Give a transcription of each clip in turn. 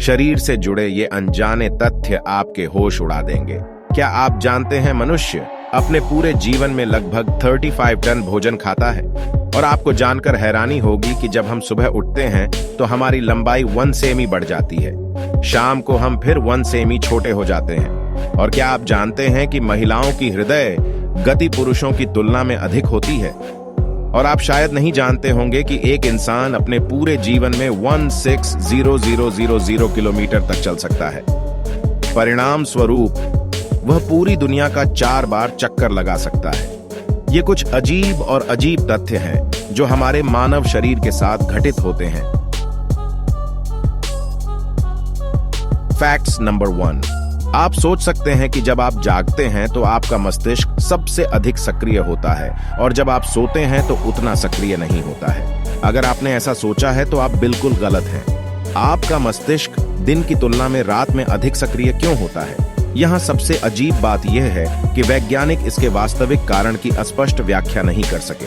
शरीर से जुड़े ये अनजाने तथ्य आपके होश उड़ा देंगे। क्या आप जानते हैं मनुष्य अपने पूरे जीवन में लगभग 35 टन भोजन खाता है? और आपको जानकर हैरानी होगी कि जब हम सुबह उठते हैं तो हमारी लंबाई 1 सेमी बढ़ जाती है। शाम को हम फिर 1 सेमी छोटे हो जाते हैं। और क्या आप जानते हैं कि महिलाओं की हृदय गति पुरुषों की तुलना में अधिक होती है? और आप शायद नहीं जानते होंगे कि एक इंसान अपने पूरे जीवन में 160000 किलोमीटर तक चल सकता है। परिणाम स्वरूप वह पूरी दुनिया का 4 बार चक्कर लगा सकता है। ये कुछ अजीब और अजीब तथ्य हैं जो हमारे मानव शरीर के साथ घटित होते हैं। Facts number 1। आप सोच सकते हैं कि जब आप जागते हैं तो आपका मस्तिष्क सबसे अधिक सक्रिय होता है और जब आप सोते हैं तो उतना सक्रिय नहीं होता है। अगर आपने ऐसा सोचा है तो आप बिल्कुल गलत हैं। आपका मस्तिष्क दिन की तुलना में रात में अधिक सक्रिय क्यों होता है? यहाँ सबसे अजीब बात यह है कि वैज्ञानिक इसके वास्तविक कारण की स्पष्ट व्याख्या नहीं कर सके।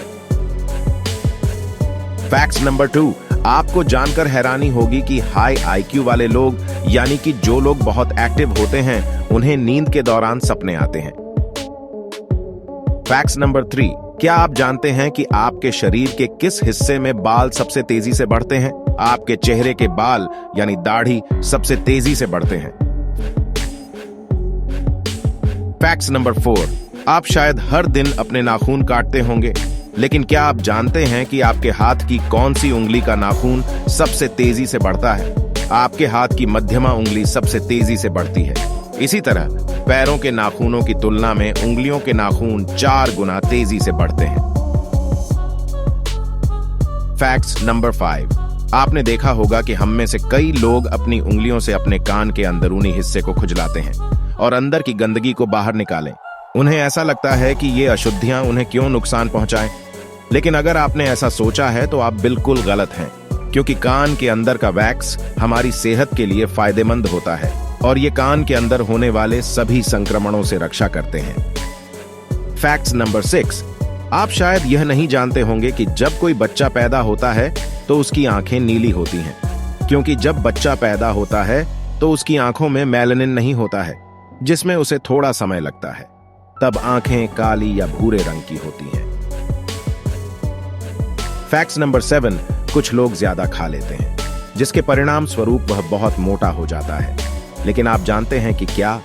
Fact number 2। आपको जानकर हैरानी होगी कि हाई आईक्यू वाले लोग, यानी कि जो लोग बहुत एक्टिव होते हैं, उन्हें नींद के दौरान सपने आते हैं। Fact number 3। क्या आप जानते हैं कि आपके शरीर के किस हिस्से में बाल सबसे तेजी से बढ़ते हैं? आपके चेहरे के बाल यानी दाढ़ी सबसे तेजी से बढ़ते हैं। Fact number 4। आप शायद हर दिन अपने नाखून काटते होंगे, लेकिन क्या आप जानते हैं कि आपके हाथ की कौन सी उंगली का नाखून सबसे तेजी से बढ़ता है? आपके हाथ की मध्यमा उंगली सबसे तेजी से बढ़ती है। इसी तरह पैरों के नाखूनों की तुलना में उंगलियों के नाखून 4 गुना तेजी से बढ़ते हैं। Fact number 5। आपने देखा होगा कि हम में से कई लोग अपनी उंगलियों से अपने कान के अंदरूनी हिस्से को खुजलाते हैं और अंदर की गंदगी को बाहर निकालें। उन्हें ऐसा लगता है कि ये अशुद्धियां उन्हें क्यों नुकसान पहुंचाएं। लेकिन अगर आपने ऐसा सोचा है तो आप बिल्कुल गलत हैं, क्योंकि कान के अंदर का वैक्स हमारी सेहत के लिए फायदेमंद होता है और ये कान के अंदर होने वाले सभी संक्रमणों से रक्षा करते हैं। Fact number 6। आप शायद यह नहीं जानते होंगे कि जब कोई बच्चा पैदा होता है तो उसकी आंखें नीली होती हैं, क्योंकि जब बच्चा पैदा होता है तो उसकी आंखों में मेलानिन नहीं होता है, जिसमें उसे थोड़ा समय लगता है। तब आंखें काली या भूरे रंग की होती हैं। Fact number 7। कुछ लोग ज्यादा खा लेते हैं, जिसके परिणाम स्वरूप वह बहुत मोटा हो जाता है। लेकिन आप जानते हैं कि क्या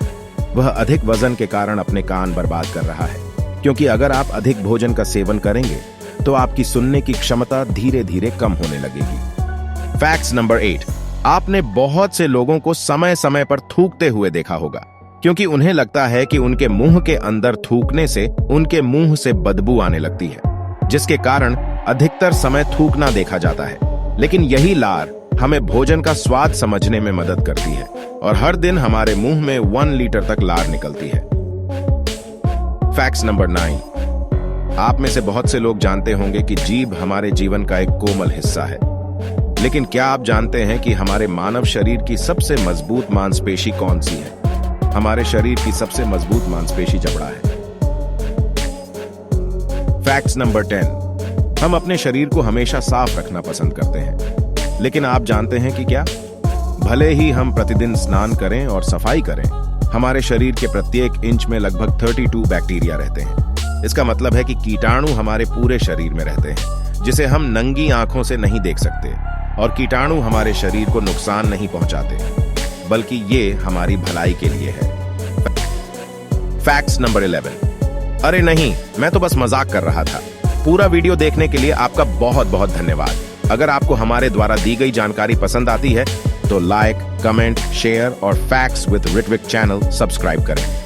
वह अधिक वजन के कारण अपने कान बर्बाद कर रहा है? क्योंकि अगर आप अधिक भोजन का सेवन करेंगे तो आपकी सुनने की क्षमता धीरे धीरे कम होने लगेगी। Fact number 8। आपने बहुत से लोगों को समय समय पर थूकते हुए देखा होगा, क्योंकि उन्हें लगता है कि उनके मुंह के अंदर थूकने से उनके मुंह से बदबू आने लगती है, जिसके कारण अधिकतर समय थूकना देखा जाता है। लेकिन यही लार हमें भोजन का स्वाद समझने में मदद करती है और हर दिन हमारे मुंह में 1 लीटर तक लार निकलती है। Fact number 9। आप में से बहुत से लोग जानते होंगे कि जीभ हमारे जीवन का एक कोमल हिस्सा है, लेकिन क्या आप जानते हैं कि हमारे मानव शरीर की सबसे मजबूत मांसपेशी कौन सी है? हमारे शरीर की सबसे मजबूत मांसपेशी जबड़ा है। Fact number 10। हम अपने शरीर को हमेशा साफ रखना पसंद करते हैं, लेकिन आप जानते हैं कि क्या? भले ही हम प्रतिदिन स्नान करें और सफाई करें, हमारे शरीर के प्रत्येक इंच में लगभग 32 बैक्टीरिया रहते हैं। इसका मतलब है कि कीटाणु हमारे पूरे शरीर में रहते हैं, जिसे हम नंगी आंखों से नहीं देख सकते, और कीटाणु हमारे शरीर को नुकसान नहीं पहुंचाते, बल्कि ये हमारी भलाई के लिए है। Fact number 11। अरे नहीं, मैं तो बस मजाक कर रहा था। पूरा वीडियो देखने के लिए आपका बहुत बहुत धन्यवाद। अगर आपको हमारे द्वारा दी गई जानकारी पसंद आती है तो लाइक, कमेंट, शेयर और facts with Ritvik channel subscribe करें।